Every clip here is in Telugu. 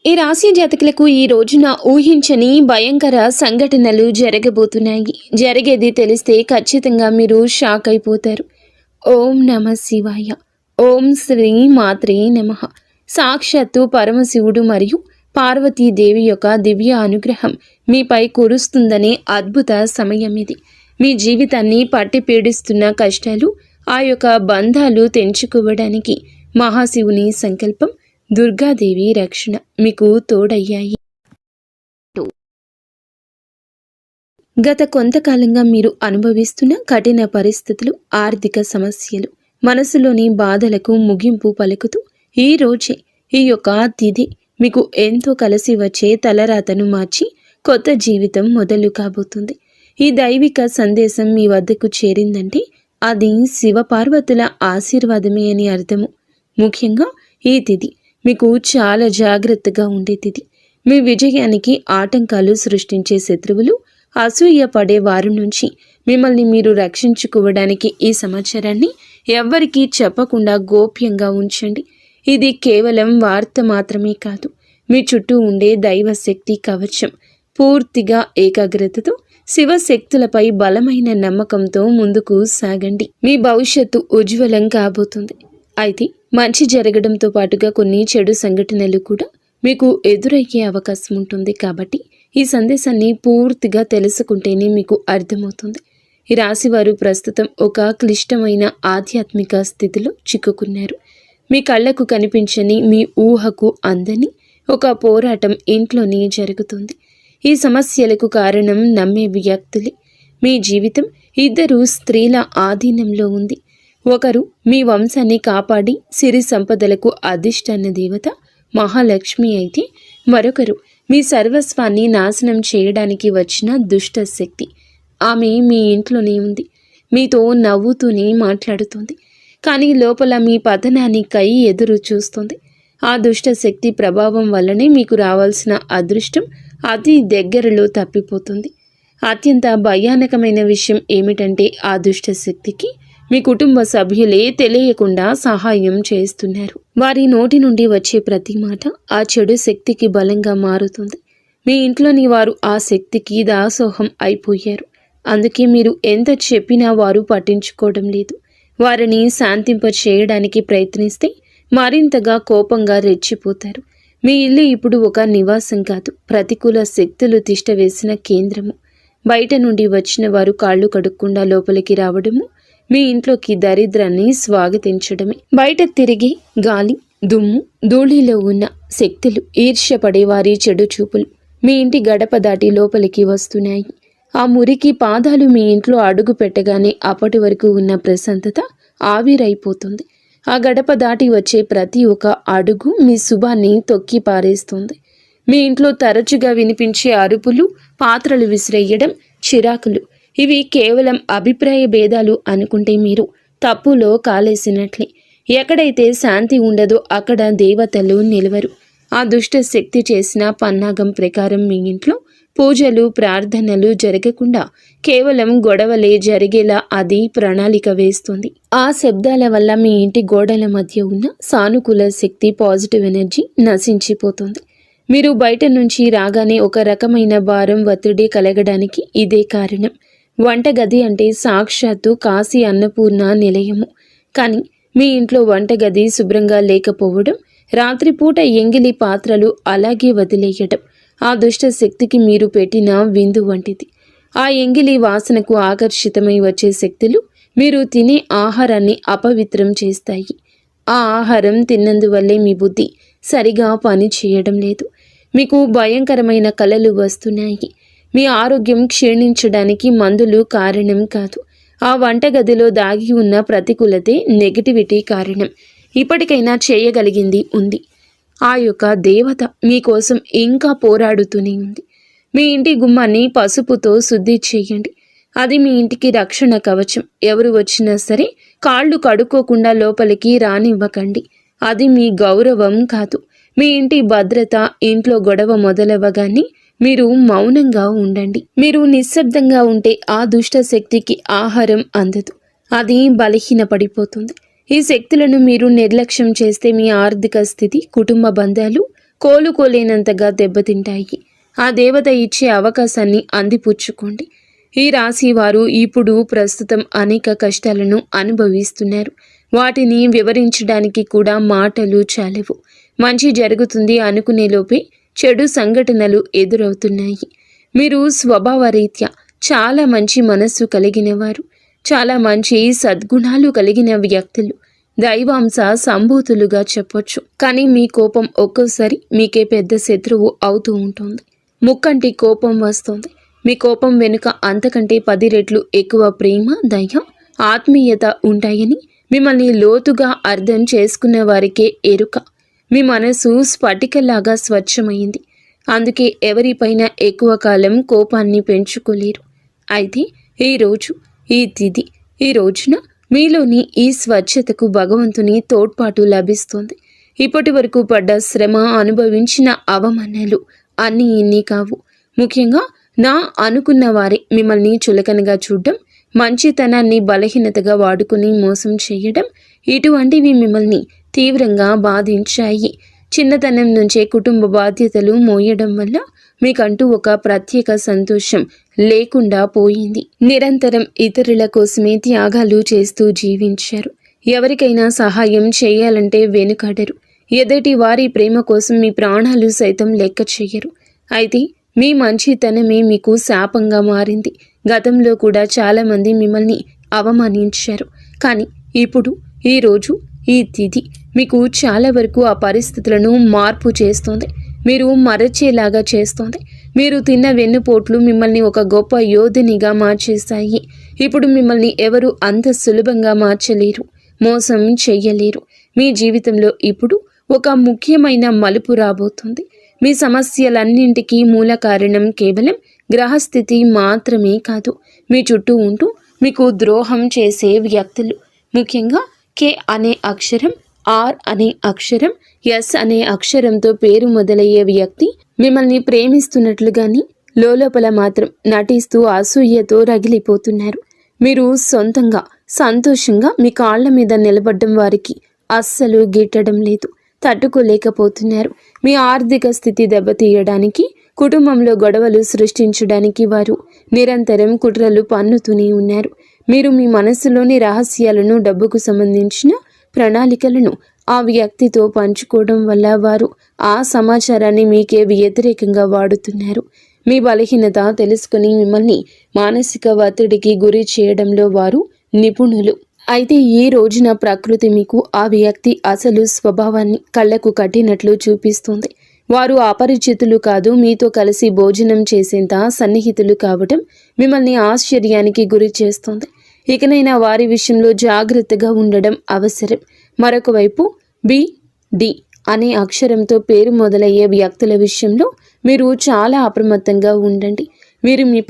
ఈ రాశి జాతకులకు ఈ రోజున ఊహించని భయంకర సంఘటనలు జరగబోతున్నాయి. జరిగేది తెలిస్తే ఖచ్చితంగా మీరు షాక్ అయిపోతారు. ఓం నమ శివాయ. ఓం శ్రీ మాత్రే నమః. సాక్షాత్తు పరమశివుడు మరియు పార్వతీదేవి యొక్క దివ్య అనుగ్రహం మీపై కురుస్తుందనే అద్భుత సమయం ఇది. మీ జీవితాన్ని పట్టి పీడిస్తున్న కష్టాలు, ఆ యొక్క బంధాలు తెంచుకోవడానికి మహాశివుని సంకల్పం, దుర్గాదేవి రక్షణ మీకు తోడయ్యాయి. గత కొంతకాలంగా మీరు అనుభవిస్తున్న కఠిన పరిస్థితులు, ఆర్థిక సమస్యలు, మనసులోని బాధలకు ముగింపు పలుకుతూ ఈ రోజే ఈ యొక్క తిథి మీకు ఎంతో కలిసి వచ్చే తలరాతను మార్చి కొత్త జీవితం మొదలు కాబోతుంది. ఈ దైవిక సందేశం మీ వద్దకు చేరిందంటే అది శివపార్వతుల ఆశీర్వాదమే అని అర్థము. ముఖ్యంగా ఈ తిథి మీకు చాలా జాగ్రత్తగా ఉండే తిథి. మీ విజయానికి ఆటంకాలు సృష్టించే శత్రువులు, అసూయ పడే వారి నుంచి మిమ్మల్ని మీరు రక్షించుకోవడానికి ఈ సమాచారాన్ని ఎవ్వరికీ చెప్పకుండా గోప్యంగా ఉంచండి. ఇది కేవలం వార్త మాత్రమే కాదు, మీ చుట్టూ ఉండే దైవశక్తి కవచం. పూర్తిగా ఏకాగ్రతతో శివశక్తులపై బలమైన నమ్మకంతో ముందుకు సాగండి. మీ భవిష్యత్తు ఉజ్వలం కాబోతుంది. అయితే మంచి జరగడంతో పాటుగా కొన్ని చెడు సంఘటనలు కూడా మీకు ఎదురయ్యే అవకాశం ఉంటుంది. కాబట్టి ఈ సందేశాన్ని పూర్తిగా తెలుసుకుంటేనే మీకు అర్థమవుతుంది. ఈ రాశివారు ప్రస్తుతం ఒక క్లిష్టమైన ఆధ్యాత్మిక స్థితిలో చిక్కుకున్నారు. మీ కళ్ళకు కనిపించని, మీ ఊహకు అందని ఒక పోరాటం ఇంట్లోనే జరుగుతుంది. ఈ సమస్యలకు కారణం నమ్మే వ్యక్తులే. మీ జీవితం ఇద్దరు స్త్రీల ఆధీనంలో ఉంది. ఒకరు మీ వంశాన్ని కాపాడి సిరి సంపదలకు అధిష్టాన దేవత మహాలక్ష్మి అయితే, మరొకరు మీ సర్వస్వాన్ని నాశనం చేయడానికి వచ్చిన దుష్ట శక్తి. ఆమె మీ ఇంట్లోనే ఉంది, మీతో నవ్వుతూనే మాట్లాడుతుంది, కానీ లోపల మీ పతనానికై ఎదురు చూస్తుంది. ఆ దుష్ట శక్తి ప్రభావం వల్లనే మీకు రావాల్సిన అదృష్టం అతి దగ్గరలో తప్పిపోతుంది. అత్యంత భయానకమైన విషయం ఏమిటంటే ఆ దుష్ట శక్తికి మీ కుటుంబ సభ్యులే తెలియకుండా సహాయం చేస్తున్నారు. వారి నోటి నుండి వచ్చే ప్రతి మాట ఆ చెడు శక్తికి బలంగా మారుతుంది. మీ ఇంట్లోని వారు ఆ శక్తికి దాసోహం అయిపోయారు. అందుకే మీరు ఎంత చెప్పినా వారు పట్టించుకోవడం లేదు. వారిని శాంతింప చేయడానికి ప్రయత్నిస్తే మరింతగా కోపంగా రెచ్చిపోతారు. మీ ఇల్లు ఇప్పుడు ఒక నివాసం కాదు, ప్రతికూల శక్తులు తిష్టవేసిన కేంద్రము. బయట నుండి వచ్చిన వారు కాళ్ళు కడుక్కుండా లోపలికి రావడము మీ ఇంట్లోకి దరిద్రాన్ని స్వాగతించడమే. బయట తిరిగి గాలి, దుమ్ము, ధూళిలో ఉన్న శక్తులు, ఈర్ష్యపడే వారి చెడు చూపులు మీ ఇంటి గడప దాటి లోపలికి వస్తున్నాయి. ఆ మురికి పాదాలు మీ ఇంట్లో అడుగు పెట్టగానే అప్పటి వరకు ఉన్న ప్రశాంతత ఆవిరైపోతుంది. ఆ గడప దాటి వచ్చే ప్రతి ఒక్క అడుగు మీ శుభాన్ని తొక్కి పారేస్తుంది. మీ ఇంట్లో తరచుగా వినిపించే అరుపులు, పాత్రలు విసిరేయడం, చిరాకులు, ఇవి కేవలం అభిప్రాయ భేదాలు అనుకుంటే మీరు తప్పులో కాలేసినట్లే. ఎక్కడైతే శాంతి ఉండదో అక్కడ దేవతలు నిలవరు. ఆ దుష్ట శక్తి చేసిన పన్నాగం ప్రకారం మీ ఇంట్లో పూజలు, ప్రార్థనలు జరగకుండా కేవలం గొడవలే జరిగేలా అది ప్రణాళిక వేస్తుంది. ఆ శబ్దాల వల్ల మీ ఇంటి గోడల మధ్య ఉన్న సానుకూల శక్తి, పాజిటివ్ ఎనర్జీ నశించిపోతుంది. మీరు బయట నుంచి రాగానే ఒక రకమైన భారం, ఒత్తిడి కలగడానికి ఇదే కారణం. వంటగది అంటే సాక్షాత్తు కాశీ అన్నపూర్ణ నిలయము. కానీ మీ ఇంట్లో వంటగది శుభ్రంగా లేకపోవడం, రాత్రిపూట ఎంగిలి పాత్రలు అలాగే వదిలేయడం ఆ దుష్ట శక్తికి మీరు పెట్టిన విందు వంటిది. ఆ ఎంగిలి వాసనకు ఆకర్షితమై వచ్చే శక్తులు మీరు తినే ఆహారాన్ని అపవిత్రం చేస్తాయి. ఆ ఆహారం తిన్నందువల్లే మీ బుద్ధి సరిగా పని చేయడం లేదు. మీకు భయంకరమైన కలలు వస్తున్నాయి. మీ ఆరోగ్యం క్షీణించడానికి మందులు కారణం కాదు. ఆ వంటగదిలో దాగి ఉన్న ప్రతికూలతే, నెగటివిటీ కారణం. ఇప్పటికైనా చేయగలిగింది ఉంది. ఆ యొక్క దేవత మీకోసం ఇంకా పోరాడుతూనే ఉంది. మీ ఇంటి గుమ్మాన్ని పసుపుతో శుద్ధి చేయండి. అది మీ ఇంటికి రక్షణ కవచం. ఎవరు వచ్చినా సరే కాళ్ళు కడుక్కోకుండా లోపలికి రానివ్వకండి. అది మీ గౌరవం కాదు, మీ ఇంటి భద్రత. ఇంట్లో గొడవ మొదలవ్వగానే మీరు మౌనంగా ఉండండి. మీరు నిశ్శబ్దంగా ఉంటే ఆ దుష్ట శక్తికి ఆహారం అందదు, అది బలహీనపడిపోతుంది. ఈ శక్తులను మీరు నిర్లక్ష్యం చేస్తే మీ ఆర్థిక స్థితి, కుటుంబ బంధాలు కోలుకోలేనంతగా దెబ్బతింటాయి. ఆ దేవత ఇచ్చే అవకాశాన్ని అందిపుచ్చుకోండి. ఈ రాశి వారు ఇప్పుడు ప్రస్తుతం అనేక కష్టాలను అనుభవిస్తున్నారు. వాటిని వివరించడానికి కూడా మాటలు చాలవు. మంచి జరుగుతుంది అనుకునే లోపే చెడు సంఘటనలు ఎదురవుతున్నాయి. మీరు స్వభావరీత్యా చాలా మంచి మనస్సు కలిగిన వారు, చాలా మంచి సద్గుణాలు కలిగిన వ్యక్తులు, దైవాంశ సంభూతులుగా చెప్పొచ్చు. కానీ మీ కోపం ఒక్కోసారి మీకే పెద్ద శత్రువు అవుతూ ఉంటుంది. ముక్కంటి కోపం వస్తుంది. మీ కోపం వెనుక అంతకంటే 10 రెట్లు ఎక్కువ ప్రేమ, దయ, ఆత్మీయత ఉంటాయని మిమ్మల్ని లోతుగా అర్థం చేసుకున్న వారికే ఎరుక. మీ మనసు స్ఫటికలాగా స్వచ్ఛమైంది. అందుకే ఎవరిపైన ఎక్కువ కాలం కోపాన్ని పెంచుకోలేరు. అయితే ఈరోజు, ఈ తిథి, ఈ రోజున మీలోని ఈ స్వచ్ఛతకు భగవంతుని తోడ్పాటు లభిస్తుంది. ఇప్పటి వరకు పడ్డ శ్రమ, అనుభవించిన అవమానాలు అన్నీ ఇన్ని కావు. ముఖ్యంగా నా అనుకున్న వారే మిమ్మల్ని చులకనగా చూడడం, మంచితనాన్ని బలహీనతగా వాడుకుని మోసం చేయడం, ఇటువంటివి మిమ్మల్ని తీవ్రంగా బాధించాయి. చిన్నతనం నుంచే కుటుంబ బాధ్యతలు మోయడం వల్ల మీకంటూ ఒక ప్రత్యేక సంతోషం లేకుండా పోయింది. నిరంతరం ఇతరుల కోసమే త్యాగాలు చేస్తూ జీవించారు. ఎవరికైనా సహాయం చేయాలంటే వెనుకాడరు. ఎదుటి వారి ప్రేమ కోసం మీ ప్రాణాలు సైతం లెక్క చేయరు. అయితే మీ మంచితనమే మీకు శాపంగా మారింది. గతంలో కూడా చాలామంది మిమ్మల్ని అవమానించారు. కానీ ఇప్పుడు, ఈరోజు, ఈ తిథి మీకు చాలా వరకు ఆ పరిస్థితులను మార్పు చేస్తోంది. మీరు మరచేలాగా చేస్తోంది. మీరు తిన్న వెన్నుపోట్లు మిమ్మల్ని ఒక గొప్ప యోధునిగా మార్చేశాయి. ఇప్పుడు మిమ్మల్ని ఎవరు అంత సులభంగా మార్చలేరు, మోసం చెయ్యలేరు. మీ జీవితంలో ఇప్పుడు ఒక ముఖ్యమైన మలుపు రాబోతుంది. మీ సమస్యలన్నింటికీ మూల కారణం కేవలం గ్రహస్థితి మాత్రమే కాదు, మీ చుట్టూ ఉంటూ మీకు ద్రోహం చేసే వ్యక్తులు. ముఖ్యంగా కే అనే అక్షరం, ఆర్ అనే అక్షరం, ఎస్ అనే అక్షరంతో పేరు మొదలయ్యే వ్యక్తి మిమ్మల్ని ప్రేమిస్తున్నట్లుగాని లోపల మాత్రం నటిస్తూ అసూయతో రగిలిపోతున్నారు. మీరు సొంతంగా సంతోషంగా మీ కాళ్ల మీద నిలబడ్డం వారికి అస్సలు గిట్టడం లేదు, తట్టుకోలేకపోతున్నారు. మీ ఆర్థిక స్థితి దెబ్బతీయడానికి, కుటుంబంలో గొడవలు సృష్టించడానికి వారు నిరంతరం కుట్రలు పన్నుతూనే ఉన్నారు. మీరు మీ మనస్సులోని రహస్యాలను, డబ్బుకు సంబంధించిన ప్రణాళికలను ఆ వ్యక్తితో పంచుకోవడం వల్ల వారు ఆ సమాచారాన్ని మీకే వ్యతిరేకంగా వాడుతున్నారు. మీ బలహీనత తెలుసుకుని మిమ్మల్ని మానసిక ఒత్తిడికి గురి చేయడంలో వారు నిపుణులు. అయితే ఈ రోజున ప్రకృతి మీకు ఆ వ్యక్తి అసలు స్వభావాన్ని కళ్ళకు కట్టినట్లు చూపిస్తుంది. వారు అపరిచితులు కాదు, మీతో కలిసి భోజనం చేసేంత సన్నిహితులు కావటం మిమ్మల్ని ఆశ్చర్యానికి గురి చేస్తుంది. ఇకనైనా వారి విషయంలో జాగ్రత్తగా ఉండడం అవసరం. మరొక వైపు బి, డి అనే అక్షరంతో పేరు మొదలయ్యే వ్యక్తుల విషయంలో మీరు చాలా అప్రమత్తంగా ఉండండి. వీరు మీ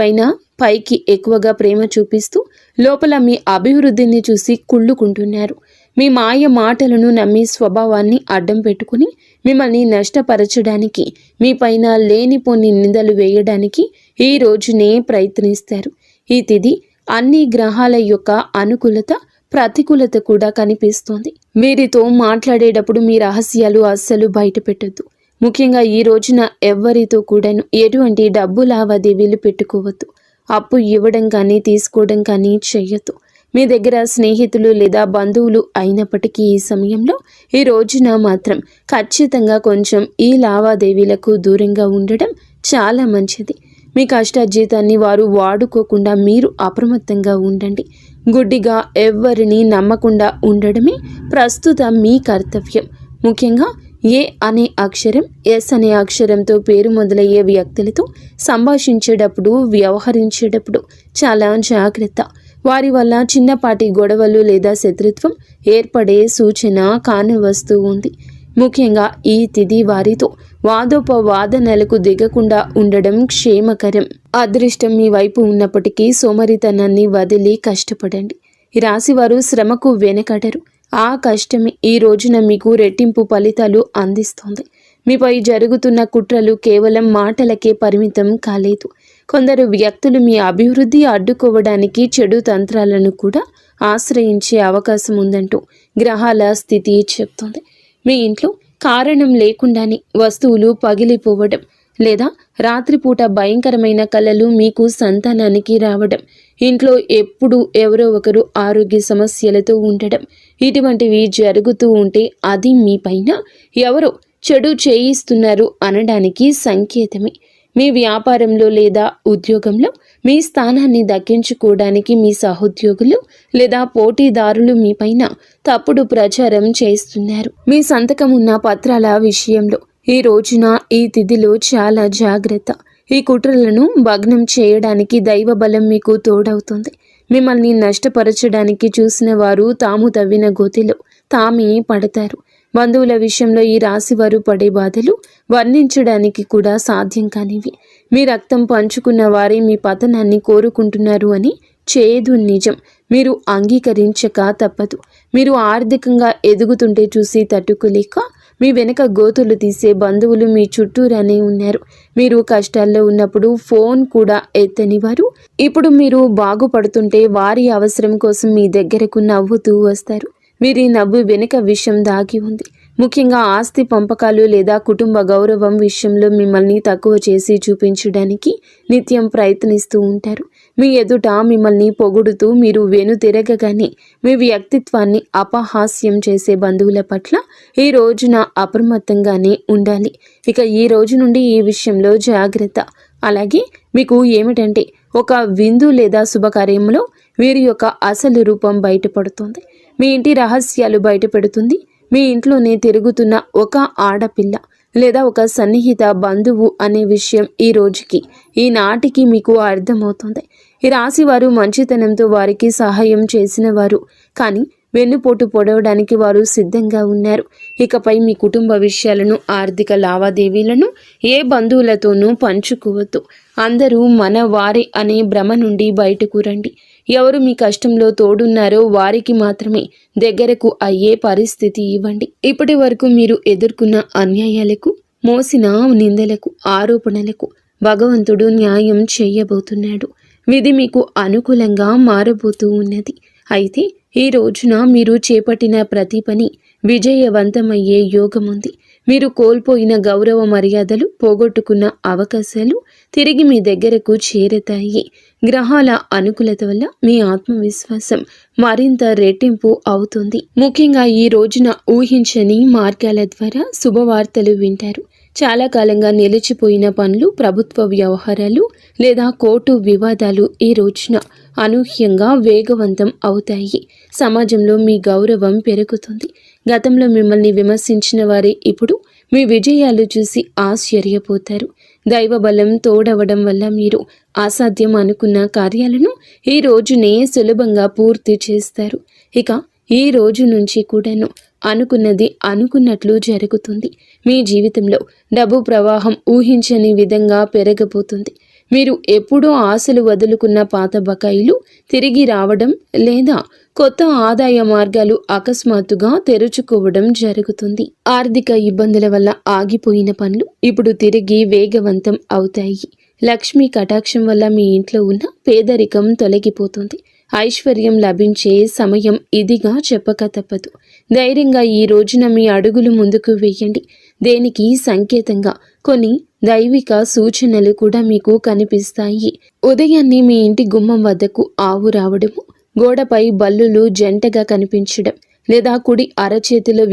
పైకి ఎక్కువగా ప్రేమ చూపిస్తూ లోపల మీ అభివృద్ధిని చూసి కుళ్ళుకుంటున్నారు. మీ మాయ మాటలను నమ్మి స్వభావాన్ని అడ్డం పెట్టుకుని మిమ్మల్ని నష్టపరచడానికి, మీ పైన లేనిపోని నిందలు వేయడానికి ఈ రోజునే ప్రయత్నిస్తారు. ఈ తిథి అన్ని గ్రహాల యొక్క అనుకూలత, ప్రతికూలత కూడా కనిపిస్తోంది. వీరితో మాట్లాడేటప్పుడు మీ రహస్యాలు అస్సలు బయట పెట్టొద్దు. ముఖ్యంగా ఈ రోజున ఎవ్వరితో కూడాను ఎటువంటి డబ్బు లావాదేవీలు పెట్టుకోవద్దు. అప్పు ఇవ్వడం కానీ తీసుకోవడం కానీ చెయ్యొద్దు. మీ దగ్గర స్నేహితులు లేదా బంధువులు అయినప్పటికీ ఈ సమయంలో, ఈ రోజున మాత్రం ఖచ్చితంగా కొంచెం ఈ లావాదేవీలకు దూరంగా ఉండడం చాలా మంచిది. మీ కష్టార్జితాన్ని వారు వాడుకోకుండా మీరు అప్రమత్తంగా ఉండండి. గుడ్డిగా ఎవ్వరిని నమ్మకుండా ఉండడమే ప్రస్తుతం మీ కర్తవ్యం. ముఖ్యంగా ఏ అనే అక్షరం, ఎస్ అనే అక్షరంతో పేరు మొదలయ్యే వ్యక్తులతో సంభాషించేటప్పుడు, వ్యవహరించేటప్పుడు చాలా జాగ్రత్త. వారి వల్ల చిన్నపాటి గొడవలు లేదా శత్రుత్వం ఏర్పడే సూచన కానవస్తూ ఉంది. ముఖ్యంగా ఈ తిథి వారితో వాదోపవాదనలకు దిగకుండా ఉండడం క్షేమకరం. అదృష్టం మీ వైపు ఉన్నప్పటికీ సోమరితనాన్ని వదిలి కష్టపడండి. ఈ రాశివారు శ్రమకు వెనకడరు. ఆ కష్టమే ఈ రోజున మీకు రెట్టింపు ఫలితాలు అందిస్తోంది. మీపై జరుగుతున్న కుట్రలు కేవలం మాటలకే పరిమితం కాలేదు. కొందరు వ్యక్తులు మీ అభివృద్ధి అడ్డుకోవడానికి చెడు తంత్రాలను కూడా ఆశ్రయించే అవకాశం ఉందంటూ గ్రహాల స్థితి చెప్తోంది. మీ ఇంట్లో కారణం లేకుండానే వస్తువులు పగిలిపోవడం లేదా రాత్రిపూట భయంకరమైన కలలు మీకు సంతానానికి రావడం, ఇంట్లో ఎప్పుడు ఎవరో ఒకరు ఆరోగ్య సమస్యలతో ఉండడం, ఇటువంటివి జరుగుతూ ఉంటే అది మీ పైన ఎవరో చెడు చేయిస్తున్నారు అనడానికి సంకేతమే. మీ వ్యాపారంలో లేదా ఉద్యోగంలో మీ స్థానాన్ని దక్కించుకోవడానికి మీ సహోద్యోగులు లేదా పోటీదారులు మీ పైన తప్పుడు ప్రచారం చేస్తున్నారు. మీ సంతకం ఉన్న పత్రాల విషయంలో ఈ రోజున ఈ తిథిలో చాలా జాగ్రత్త. ఈ కుట్రలను భగ్నం చేయడానికి దైవ బలం మీకు తోడవుతుంది. మిమ్మల్ని నష్టపరచడానికి చూసిన వారు తాము తవ్విన గోతిలో తామే పడతారు. బంధువుల విషయంలో ఈ రాశి వారు పడే బాధలు వర్ణించడానికి కూడా సాధ్యం కానివి. మీ రక్తం పంచుకున్న వారే మీ పతనాన్ని కోరుకుంటున్నారు అని చేదు నిజం. మీరు అంగీకరించక తప్పదు. మీరు ఆర్థికంగా ఎదుగుతుంటే చూసి తట్టుకోలేక మీ వెనక గోతులు తీసే బంధువులు మీ చుట్టూరానే ఉన్నారు. మీరు కష్టాల్లో ఉన్నప్పుడు ఫోన్ కూడా ఎత్తని వారు ఇప్పుడు మీరు బాగుపడుతుంటే వారి అవసరం కోసం మీ దగ్గరకు నవ్వుతూ వస్తారు. వీరి నవ్వు వెనుక విషయం దాగి ఉంది. ముఖ్యంగా ఆస్తి పంపకాలు లేదా కుటుంబ గౌరవం విషయంలో మిమ్మల్ని తక్కువ చేసి చూపించడానికి నిత్యం ప్రయత్నిస్తూ ఉంటారు. మీ ఎదుట మిమ్మల్ని పొగుడుతూ మీరు వెనుతిరగగానే మీ వ్యక్తిత్వాన్ని అపహాస్యం చేసే బంధువుల పట్ల ఈ రోజున అప్రమత్తంగానే ఉండాలి. ఇక ఈ రోజు నుండి ఈ విషయంలో జాగ్రత్త. అలాగే మీకు ఏమిటంటే ఒక విందు లేదా శుభకార్యంలో వీరి యొక్క అసలు రూపం బయటపడుతుంది. మీ ఇంటి రహస్యాలు బయటపెడుతుంది. మీ ఇంట్లోనే తిరుగుతున్న ఒక ఆడపిల్ల లేదా ఒక సన్నిహిత బంధువు అనే విషయం ఈ రోజుకి ఈనాటికి మీకు అర్థమవుతుంది. ఈ రాశి వారు మంచితనంతో వారికి సహాయం చేసిన వారు, కానీ వెన్నుపోటు పొడవడానికి వారు సిద్ధంగా ఉన్నారు. ఇకపై మీ కుటుంబ విషయాలను, ఆర్థిక లావాదేవీలను ఏ బంధువులతోనూ పంచుకోవద్దు. అందరూ మన వారే అనే భ్రమ నుండి బయటకు రండి. ఎవరు మీ కష్టంలో తోడున్నారో వారికి మాత్రమే దగ్గరకు అయ్యే పరిస్థితి ఇవ్వండి. ఇప్పటి వరకు మీరు ఎదుర్కొన్న అన్యాయాలకు, మోసిన నిందలకు, ఆరోపణలకు భగవంతుడు న్యాయం చేయబోతున్నాడు. విధి మీకు అనుకూలంగా మారబోతూ ఉన్నది. అయితే ఈ రోజున మీరు చేపట్టిన ప్రతి పని విజయవంతమయ్యే యోగముంది. మీరు కోల్పోయిన గౌరవ మర్యాదలు, పోగొట్టుకున్న అవకాశాలు తిరిగి మీ దగ్గరకు చేరతాయి. గ్రహాల అనుకూలత వల్ల మీ ఆత్మవిశ్వాసం మరింత రెట్టింపు అవుతుంది. ముఖ్యంగా ఈ రోజున ఊహించని మార్గాల ద్వారా శుభవార్తలు వింటారు. చాలా కాలంగా నిలిచిపోయిన పనులు, ప్రభుత్వ వ్యవహారాలు లేదా కోర్టు వివాదాలు ఈ రోజున అనూహ్యంగా వేగవంతం అవుతాయి. సమాజంలో మీ గౌరవం పెరుగుతుంది. గతంలో మిమ్మల్ని విమర్శించిన వారే ఇప్పుడు మీ విజయాలు చూసి ఆశ్చర్యపోతారు. దైవబలం తోడవడం వల్ల మీరు అసాధ్యం అనుకున్న కార్యాలను ఈ రోజునే సులభంగా పూర్తి చేస్తారు. ఇక ఈ రోజు నుంచి కూడాను అనుకున్నది అనుకున్నట్లు జరుగుతుంది. మీ జీవితంలో డబ్బు ప్రవాహం ఊహించని విధంగా పెరగబోతుంది. మీరు ఎప్పుడూ ఆశలు వదులుకున్న పాత బకాయిలు తిరిగి రావడం లేదా కొత్త ఆదాయ మార్గాలు అకస్మాత్తుగా తెరుచుకోవడం జరుగుతుంది. ఆర్థిక ఇబ్బందుల వల్ల ఆగిపోయిన పనులు ఇప్పుడు తిరిగి వేగవంతం అవుతాయి. లక్ష్మీ కటాక్షం వల్ల మీ ఇంట్లో ఉన్న పేదరికం తొలగిపోతుంది. ఐశ్వర్యం లభించే సమయం ఇదిగా చెప్పక తప్పదు. ధైర్యంగా ఈ రోజున మీ అడుగులు ముందుకు వేయండి. దేనికి సంకేతంగా కొన్ని దైవిక సూచనలు కూడా మీకు కనిపిస్తాయి. ఉదయాన్నే మీ ఇంటి గుమ్మం వద్దకు ఆవు రావడము, గోడపై బల్లులు జంటగా కనిపించడం లేదా కుడి అరచేతిలో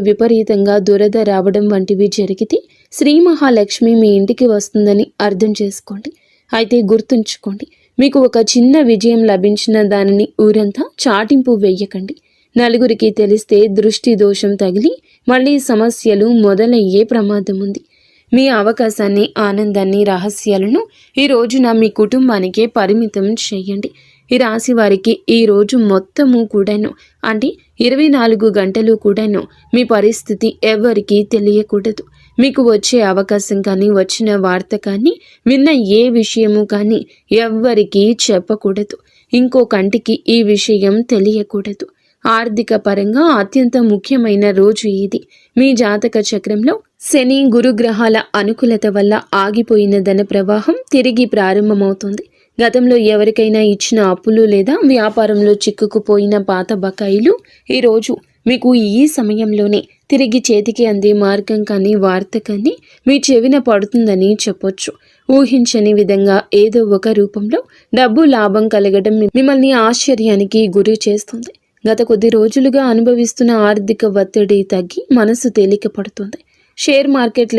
విపరీతంగా దురద రావడం వంటివి జరిగితే శ్రీ మహాలక్ష్మి మీ ఇంటికి వస్తుందని అర్థం చేసుకోండి. అయితే గుర్తుంచుకోండి, మీకు ఒక చిన్న విజయం లభించిన దానిని ఊరంతా చాటింపు వేయకండి. నలుగురికి తెలిస్తే దృష్టి దోషం తగిలి మళ్ళీ సమస్యలు మొదలయ్యే ప్రమాదం ఉంది. మీ అవకాశాన్ని, ఆనందాన్ని, రహస్యాలను ఈ రోజున మీ కుటుంబానికే పరిమితం చేయండి. ఈ రాశి వారికి ఈ రోజు మొత్తము కూడాను, అంటే 24 గంటలు కూడాను మీ పరిస్థితి ఎవరికీ తెలియకూడదు. మీకు వచ్చే అవకాశం కానీ, వచ్చిన వార్త కానీ, విన్న ఏ విషయము కానీ ఎవ్వరికీ చెప్పకూడదు. ఇంకో కంటికి ఈ విషయం తెలియకూడదు. ఆర్థిక పరంగా అత్యంత ముఖ్యమైన రోజు ఇది. మీ జాతక చక్రంలో శని, గురుగ్రహాల అనుకూలత వల్ల ఆగిపోయిన ధన ప్రవాహం తిరిగి ప్రారంభమవుతుంది. గతంలో ఎవరికైనా ఇచ్చిన అప్పులు లేదా వ్యాపారంలో చిక్కుకుపోయిన పాత బకాయిలు ఈరోజు మీకు ఈ సమయంలోనే తిరిగి చేతికి అందే మార్గం కానీ వార్త కానీ మీ చెవిన పడుతుందని చెప్పొచ్చు. ఊహించని విధంగా ఏదో ఒక రూపంలో డబ్బు లాభం కలగడం మిమ్మల్ని ఆశ్చర్యానికి గురి చేస్తుంది. గత కొద్ది రోజులుగా అనుభవిస్తున్న ఆర్థిక ఒత్తిడి తగ్గి మనసు తేలిక పడుతుంది. షేర్ మార్కెట్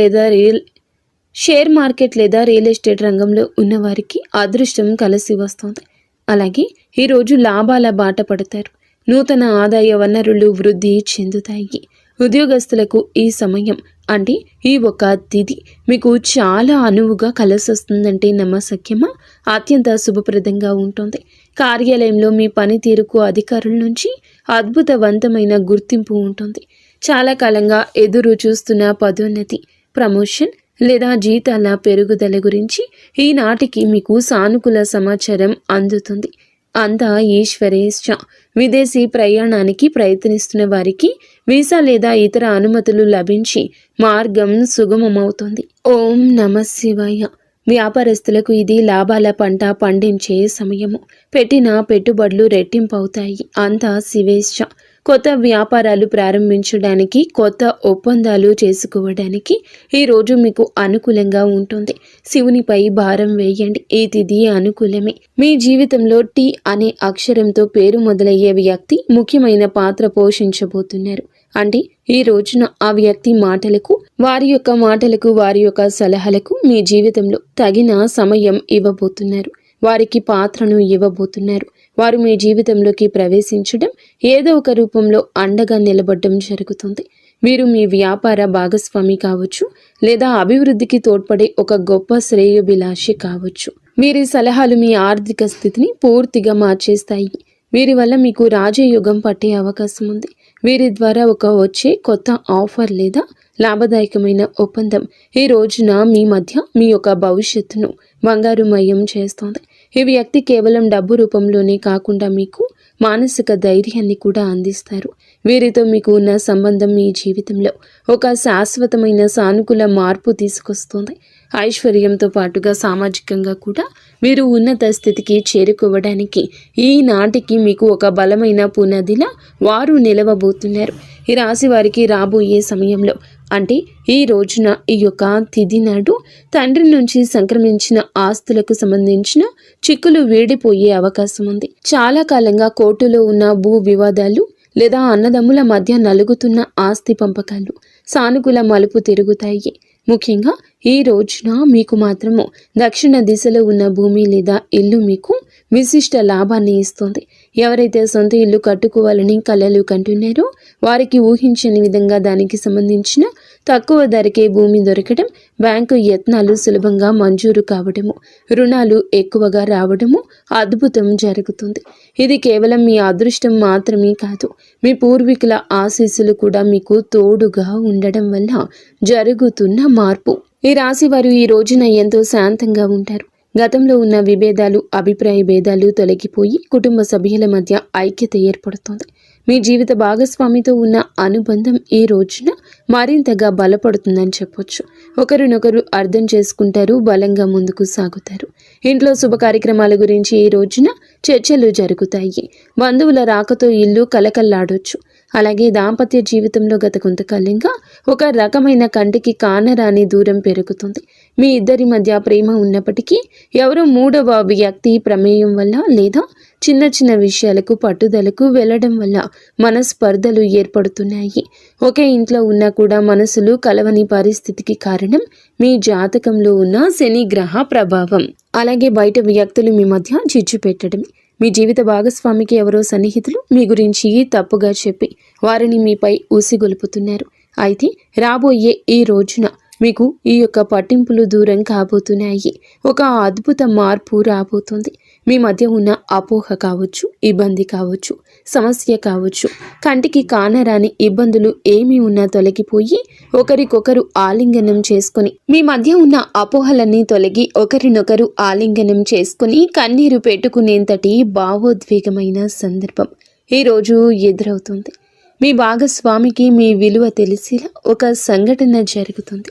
లేదా రియల్ ఎస్టేట్ రంగంలో ఉన్నవారికి అదృష్టం కలిసి వస్తుంది. అలాగే ఈరోజు లాభాల బాట పడతారు. నూతన ఆదాయ వనరులు వృద్ధి చెందుతాయి. ఉద్యోగస్తులకు ఈ సమయం అంటే ఈ ఒక తిథి మీకు చాలా అనువుగా కలిసొస్తుందంటే నమ్మశక్యమా? అత్యంత శుభప్రదంగా ఉంటుంది. కార్యాలయంలో మీ పనితీరుకు అధికారుల నుంచి అద్భుతవంతమైన గుర్తింపు ఉంటుంది. చాలా కాలంగా ఎదురు చూస్తున్న పదోన్నతి, ప్రమోషన్ లేదా జీతాల పెరుగుదల గురించి ఈనాటికి మీకు సానుకూల సమాచారం అందుతుంది. అంతా ఈశ్వరేచ్ఛ. విదేశీ ప్రయాణానికి ప్రయత్నిస్తున్న వారికి వీసా లేదా ఇతర అనుమతులు లభించి మార్గం సుగమమవుతుంది. ఓం నమః శివాయ. వ్యాపారస్తులకు ఇది లాభాల పంట పండించే సమయము. పెట్టిన పెట్టుబడులు రెట్టింపవుతాయి. అంతా శివేచ్ఛ. కొత్త వ్యాపారాలు ప్రారంభించడానికి, కొత్త ఒప్పందాలు చేసుకోవడానికి ఈరోజు మీకు అనుకూలంగా ఉంటుంది. శివునిపై భారం వేయండి. ఈ తిథి అనుకూలమే. మీ జీవితంలో టీ అనే అక్షరంతో పేరు మొదలయ్యే వ్యక్తి ముఖ్యమైన పాత్ర పోషించబోతున్నారు. అంటే ఈ రోజున ఆ వ్యక్తి మాటలకు, వారి యొక్క సలహాలకు మీ జీవితంలో తగిన సమయం ఇవ్వబోతున్నారు. వారికి పాత్రను ఇవ్వబోతున్నారు. వారు మీ జీవితంలోకి ప్రవేశించడం, ఏదో ఒక రూపంలో అండగా నిలబడడం జరుగుతుంది. వీరు మీ వ్యాపార భాగస్వామి కావచ్చు, లేదా అభివృద్ధికి తోడ్పడే ఒక గొప్ప శ్రేయోభిలాషి కావచ్చు. వీరి సలహాలు మీ ఆర్థిక స్థితిని పూర్తిగా మార్చేస్తాయి. వీరి వల్ల మీకు రాజయోగం పట్టే అవకాశం ఉంది. వీరి ద్వారా వచ్చే కొత్త ఆఫర్ లేదా లాభదాయకమైన ఒప్పందం ఈ రోజున మీ మధ్య మీ యొక్క భవిష్యత్తును బంగారుమయం చేస్తోంది. ఈ వ్యక్తి కేవలం డబ్బు రూపంలోనే కాకుండా మీకు మానసిక ధైర్యాన్ని కూడా అందిస్తారు. వీరితో మీకు ఉన్న సంబంధం మీ జీవితంలో ఒక శాశ్వతమైన సానుకూల మార్పు తీసుకొస్తుంది. ఐశ్వర్యంతో పాటుగా సామాజికంగా కూడా మీరు ఉన్నత స్థితికి చేరుకోవడానికి ఈనాటికి మీకు ఒక బలమైన పునాదిలా వారు నిలవబోతున్నారు. ఈ రాశి వారికి రాబోయే సమయంలో అంటే ఈ రోజున ఈ యొక్క తిథి నాడు తండ్రి నుంచి సంక్రమించిన ఆస్తులకు సంబంధించిన చిక్కులు వీడిపోయే అవకాశం ఉంది. చాలా కాలంగా కోర్టులో ఉన్న భూ వివాదాలు లేదా అన్నదమ్ముల మధ్య నలుగుతున్న ఆస్తి పంపకాలు సానుకూల మలుపు తిరుగుతాయి. ముఖ్యంగా ఈ రోజున మీకు మాత్రము దక్షిణ దిశలో ఉన్న భూమి లేదా ఇల్లు మీకు విశిష్ట లాభాన్ని ఇస్తుంది. ఎవరైతే సొంత ఇల్లు కట్టుకోవాలని కలలు కంటున్నారో వారికి ఊహించని విధంగా దానికి సంబంధించిన తక్కువ ధరకే భూమి దొరకడం, బ్యాంకు యత్నాలు సులభంగా మంజూరు కావడము, రుణాలు ఎక్కువగా రావడము అద్భుతం జరుగుతుంది. ఇది కేవలం మీ అదృష్టం మాత్రమే కాదు, మీ పూర్వీకుల ఆశీస్సులు కూడా మీకు తోడుగా ఉండడం వల్ల జరుగుతున్న మార్పు. ఈ రాశి వారు ఈ రోజున ఎంతో శాంతంగా ఉంటారు. గతంలో ఉన్న విభేదాలు, అభిప్రాయ భేదాలు తొలగిపోయి కుటుంబ సభ్యుల మధ్య ఐక్యత ఏర్పడుతుంది. మీ జీవిత భాగస్వామితో ఉన్న అనుబంధం ఈ రోజున మరింతగా బలపడుతుందని చెప్పొచ్చు. ఒకరినొకరు అర్థం చేసుకుంటారు, బలంగా ముందుకు సాగుతారు. ఇంట్లో శుభ కార్యక్రమాల గురించి ఈ రోజున చర్చలు జరుగుతాయి. బంధువుల రాకతో ఇల్లు కలకల్లాడొచ్చు. అలాగే దాంపత్య జీవితంలో గత కొంతకాలంగా ఒక రకమైన కంటికి కానరాని దూరం పెరుగుతుంది. మీ ఇద్దరి మధ్య ప్రేమ ఉన్నప్పటికీ ఎవరో మూడవ వ్యక్తి ప్రమేయం వల్ల లేదా చిన్న చిన్న విషయాలకు పట్టుదలకు వెళ్లడం వల్ల మనస్పర్ధలు ఏర్పడుతున్నాయి. ఒకే ఇంట్లో ఉన్నా కూడా మనసులు కలవని పరిస్థితికి కారణం మీ జాతకంలో ఉన్న శని గ్రహ ప్రభావం. అలాగే బయట వ్యక్తులు మీ మధ్య చిచ్చు పెట్టడమే. మీ జీవిత భాగస్వామికి ఎవరో సన్నిహితులు మీ గురించి తప్పుగా చెప్పి వారిని మీపై ఊసిగొలుపుతున్నారు. అయితే రాబోయే ఈ రోజున మీకు ఈ యొక్క పట్టింపులు దూరం కాబోతున్నాయి. ఒక అద్భుత మార్పు రాబోతుంది. మీ మధ్య ఉన్న అపోహ కావచ్చు, ఇబ్బంది కావచ్చు, సమస్య కావచ్చు, కంటికి కానరాని ఇబ్బందులు ఏమి ఉన్నా తొలగిపోయి ఒకరికొకరు ఆలింగనం చేసుకుని, మీ మధ్య ఉన్న అపోహలన్నీ తొలగి ఒకరినొకరు ఆలింగనం చేసుకుని కన్నీరు పెట్టుకునేంతటి భావోద్వేగమైన సందర్భం ఈరోజు ఎదురవుతుంది. మీ భాగస్వామికి మీ విలువ తెలిసేలా ఒక సంఘటన జరుగుతుంది.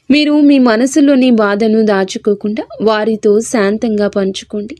మీరు మీ మనసులోని బాధను దాచుకోకుండా వారితో శాంతంగా పంచుకోండి.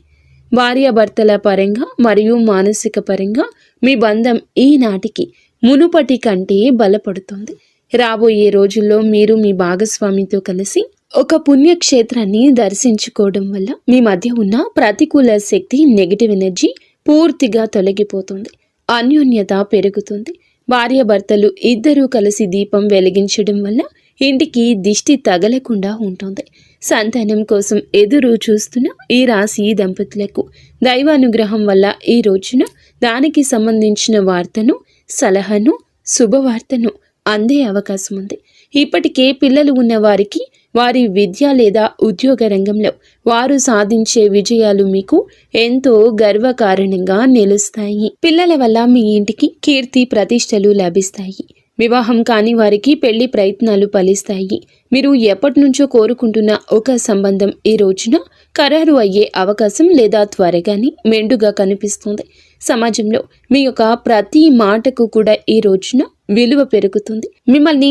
భార్యాభర్తల పరంగా మరియు మానసిక పరంగా మీ బంధం ఈనాటికి మునుపటి కంటే బలపడుతుంది. రాబోయే రోజుల్లో మీరు మీ భాగస్వామితో కలిసి ఒక పుణ్యక్షేత్రాన్ని దర్శించుకోవడం వల్ల మీ మధ్య ఉన్న ప్రతికూల శక్తి, నెగిటివ్ ఎనర్జీ పూర్తిగా తొలగిపోతుంది. అన్యోన్యత పెరుగుతుంది. భార్యాభర్తలు ఇద్దరూ కలిసి దీపం వెలిగించడం వల్ల ఇంటికి దిష్టి తగలకుండా ఉంటుంది. సంతానం కోసం ఎదురు చూస్తున్న ఈ రాశి దంపతులకు దైవానుగ్రహం వల్ల ఈ రోజున దానికి సంబంధించిన వార్తను, సలహాను, శుభవార్తను అందే అవకాశం ఉంది. ఇప్పటికే పిల్లలు ఉన్న వారికి వారి విద్య లేదా ఉద్యోగ రంగంలో వారు సాధించే విజయాలు మీకు ఎంతో గర్వకారణంగా నిలుస్తాయి. పిల్లల వల్ల మీ ఇంటికి కీర్తి ప్రతిష్టలు లభిస్తాయి. వివాహం కాని వారికి పెళ్లి ప్రయత్నాలు ఫలిస్తాయి. మీరు ఎప్పటి నుంచో కోరుకుంటున్న ఒక సంబంధం ఈ రోజున ఖరారు అయ్యే అవకాశం లేదా త్వరగానే మెండుగా కనిపిస్తుంది. సమాజంలో మీ యొక్క ప్రతి మాటకు కూడా ఈ రోజున విలువ పెరుగుతుంది. మిమ్మల్ని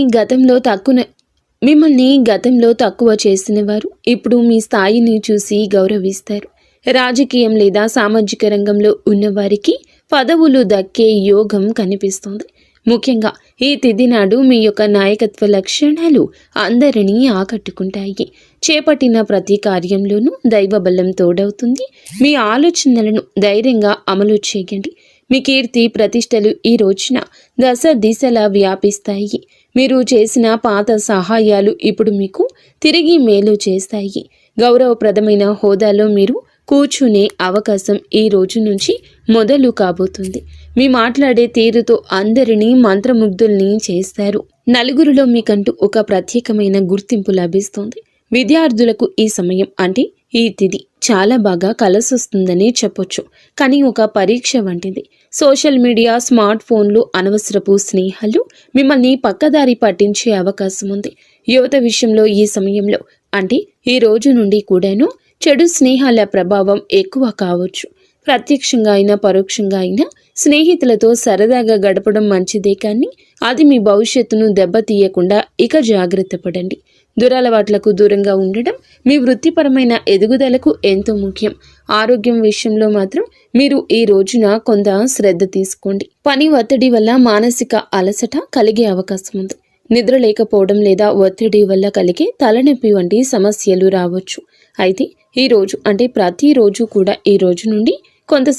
గతంలో తక్కువ చేసిన వారు ఇప్పుడు మీ స్థాయిని చూసి గౌరవిస్తారు. రాజకీయం లేదా సామాజిక రంగంలో ఉన్నవారికి పదవులు దక్కే యోగం కనిపిస్తుంది. ముఖ్యంగా ఈ తిథి నాడు మీ యొక్క నాయకత్వ లక్షణాలు అందరినీ ఆకట్టుకుంటాయి. చేపట్టిన ప్రతి కార్యంలోనూ దైవబలం తోడవుతుంది. మీ ఆలోచనలను ధైర్యంగా అమలు చేయండి. మీ కీర్తి ప్రతిష్టలు ఈ రోజున దశ దిశలా వ్యాపిస్తాయి. మీరు చేసిన పాత సహాయాలు ఇప్పుడు మీకు తిరిగి మేలు చేస్తాయి. గౌరవప్రదమైన హోదాలో మీరు కూర్చునే అవకాశం ఈ రోజు నుంచి మొదలు కాబోతుంది. మీ మాట్లాడే తీరుతో అందరినీ మంత్రముగ్ధుల్ని చేస్తారు. నలుగురిలో మీకంటూ ఒక ప్రత్యేకమైన గుర్తింపు లభిస్తుంది. విద్యార్థులకు ఈ సమయం అంటే ఈ తిథి చాలా బాగా కలిసొస్తుందని చెప్పొచ్చు. కానీ ఒక పరీక్ష వంటిది. సోషల్ మీడియా, స్మార్ట్ ఫోన్లు, అనవసరపు స్నేహాలు మిమ్మల్ని పక్కదారి పట్టించే అవకాశం ఉంది. యువత విషయంలో ఈ సమయంలో అంటే ఈ రోజు నుండి కూడాను చెడు స్నేహాల ప్రభావం ఎక్కువ కావచ్చు. ప్రత్యక్షంగా అయినా పరోక్షంగా అయినా స్నేహితులతో సరదాగా గడపడం మంచిదే, కానీ అది మీ భవిష్యత్తును దెబ్బతీయకుండా ఇక జాగ్రత్త పడండి. దురలవాట్లకు దూరంగా ఉండడం మీ వృత్తిపరమైన ఎదుగుదలకు ఎంతో ముఖ్యం. ఆరోగ్యం విషయంలో మాత్రం మీరు ఈ రోజున కొంత శ్రద్ధ తీసుకోండి. పని ఒత్తిడి వల్ల మానసిక అలసట కలిగే అవకాశం ఉంది. నిద్ర లేకపోవడం లేదా ఒత్తిడి వల్ల కలిగే తలనొప్పి వంటి సమస్యలు రావచ్చు. అయితే ఈ రోజు అంటే ప్రతిరోజు కూడా ఈ రోజు నుండి కొంత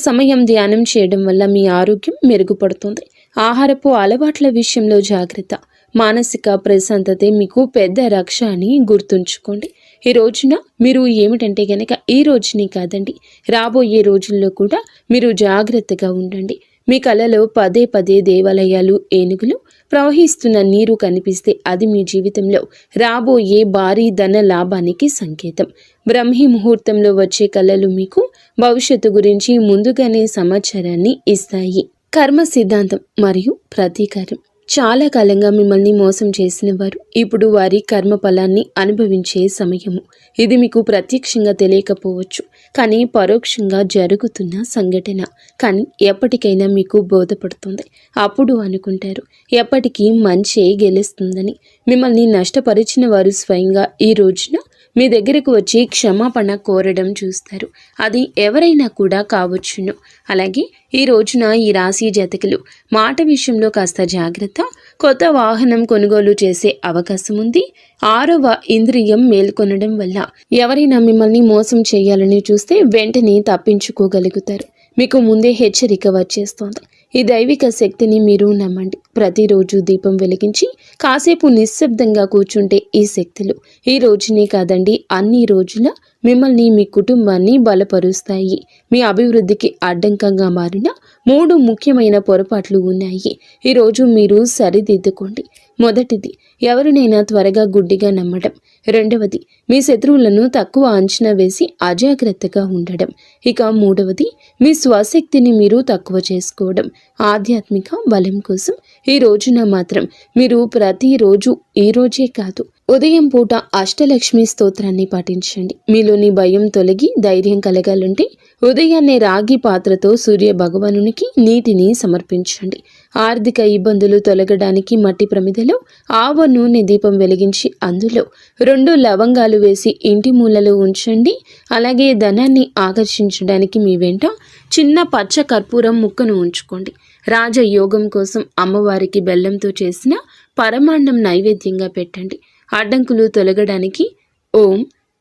సమయం ధ్యానం చేయడం వల్ల మీ ఆరోగ్యం మెరుగుపడుతుంది. ఆహారపు అలవాట్ల విషయంలో జాగ్రత్త. మానసిక ప్రశాంతతే మీకు పెద్ద రక్ష అని గుర్తుంచుకోండి. ఈ రోజున మీరు ఏమిటంటే గనక ఈ రోజుని కాదండి, రాబోయే రోజుల్లో కూడా మీరు జాగ్రత్తగా ఉండండి. మీ కలలో పదే పదే దేవాలయాలు, ఏనుగులు, ప్రవహిస్తున్న నీరు కనిపిస్తే అది మీ జీవితంలో రాబోయే భారీ ధన లాభానికి సంకేతం. బ్రహ్మీ ముహూర్తంలో వచ్చే కళలు మీకు భవిష్యత్తు గురించి ముందుగానే సమాచారాన్ని ఇస్తాయి. కర్మ సిద్ధాంతం మరియు ప్రతీకారం. చాలా కాలంగా మిమ్మల్ని మోసం చేసిన వారు ఇప్పుడు వారి కర్మ ఫలాన్ని అనుభవించే సమయము. ఇది మీకు ప్రత్యక్షంగా తెలియకపోవచ్చు, కానీ పరోక్షంగా జరుగుతున్న సంఘటన. కానీ ఎప్పటికైనా మీకు బోధపడుతుంది. అప్పుడు అనుకుంటారు ఎప్పటికీ మంచే గెలుస్తుందని. మిమ్మల్ని నష్టపరిచిన వారు స్వయంగా ఈ రోజున మీ దగ్గరకు వచ్చి క్షమాపణ కోరడం చూస్తారు. అది ఎవరైనా కూడా కావచ్చును. అలాగే ఈ రోజున ఈ రాశి జాతకులు మాట విషయంలో కాస్త జాగ్రత్త. కొత్త వాహనం కొనుగోలు చేసే అవకాశం ఉంది. 6వ ఇంద్రియం మేల్కొనడం వల్ల ఎవరైనా మిమ్మల్ని మోసం చేయాలని చూస్తే వెంటనే తప్పించుకోగలుగుతారు. మీకు ముందే హెచ్చరిక వచ్చేస్తోంది. ఈ దైవిక శక్తిని మీరు నమ్మండి. ప్రతిరోజు దీపం వెలిగించి కాసేపు నిశ్శబ్దంగా కూర్చుంటే ఈ శక్తులు ఈ రోజునే కాదండి, అన్ని రోజుల మిమ్మల్ని, మీ కుటుంబాన్ని బలపరుస్తాయి. మీ అభివృద్ధికి అడ్డంకంగా మారిన 3 ముఖ్యమైన పొరపాట్లు ఉన్నాయి. ఈరోజు మీరు సరిదిద్దుకోండి. మొదటిది, ఎవరినైనా త్వరగా గుడ్డిగా నమ్మడం. రెండవది, మీ శత్రువులను తక్కువ అంచనా వేసి అజాగ్రత్తగా ఉండడం. ఇక మూడవది, మీ స్వశక్తిని మీరు తక్కువ చేసుకోవడం. ఆధ్యాత్మిక బలం కోసం ఈ రోజున మాత్రం మీరు ప్రతిరోజు, ఈ రోజే కాదు, ఉదయం పూట అష్టలక్ష్మి స్తోత్రాన్ని పాటించండి. మీలోని భయం తొలగి ధైర్యం కలగాలంటే ఉదయాన్నే రాగి పాత్రతో సూర్య భగవానునికి నీటిని సమర్పించండి. ఆర్థిక ఇబ్బందులు తొలగడానికి మట్టి ప్రమిదలో ఆవ నూనె దీపం వెలిగించి అందులో 2 లవంగాలు వేసి ఇంటి మూలలో ఉంచండి. అలాగే ధనాన్ని ఆకర్షించడానికి మీ వెంట చిన్న పచ్చ కర్పూరం ముక్కను ఉంచుకోండి. రాజయోగం కోసం అమ్మవారికి బెల్లంతో చేసిన పరమాన్నం నైవేద్యంగా పెట్టండి. అడ్డంకులు తొలగడానికి ఓం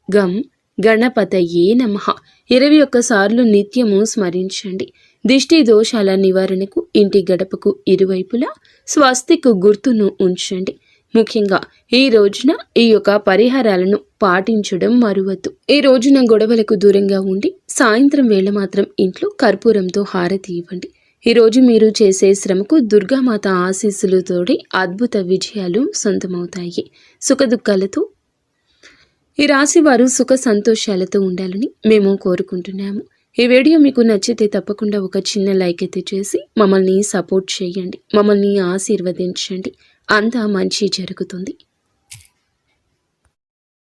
గం గణపతయే నమః 21 సార్లు నిత్యము స్మరించండి. దిష్టి దోషాల నివారణకు ఇంటి గడపకు ఇరువైపులా స్వస్తిక్ గుర్తును ఉంచండి. ముఖ్యంగా ఈ రోజున ఈ యొక్క పరిహారాలను పాటించడం మరువద్దు. ఈ రోజున గొడవలకు దూరంగా ఉండి సాయంత్రం వేళ మాత్రం ఇంట్లో కర్పూరంతో హారతి ఇవ్వండి. ఈ రోజు మీరు చేసే శ్రమకు దుర్గామాత ఆశీస్సులు తోడి అద్భుత విజయాలు సొంతమవుతాయి. సుఖదుఖాలతో ఈ రాశి వారు సుఖ సంతోషాలతో ఉండాలని మేము కోరుకుంటున్నాము. ఈ వీడియో మీకు నచ్చితే తప్పకుండా ఒక చిన్న లైక్ అయితే చేసి మమ్మల్ని సపోర్ట్ చేయండి. మమ్మల్ని ఆశీర్వదించండి. అంతా మంచి జరుగుతుంది.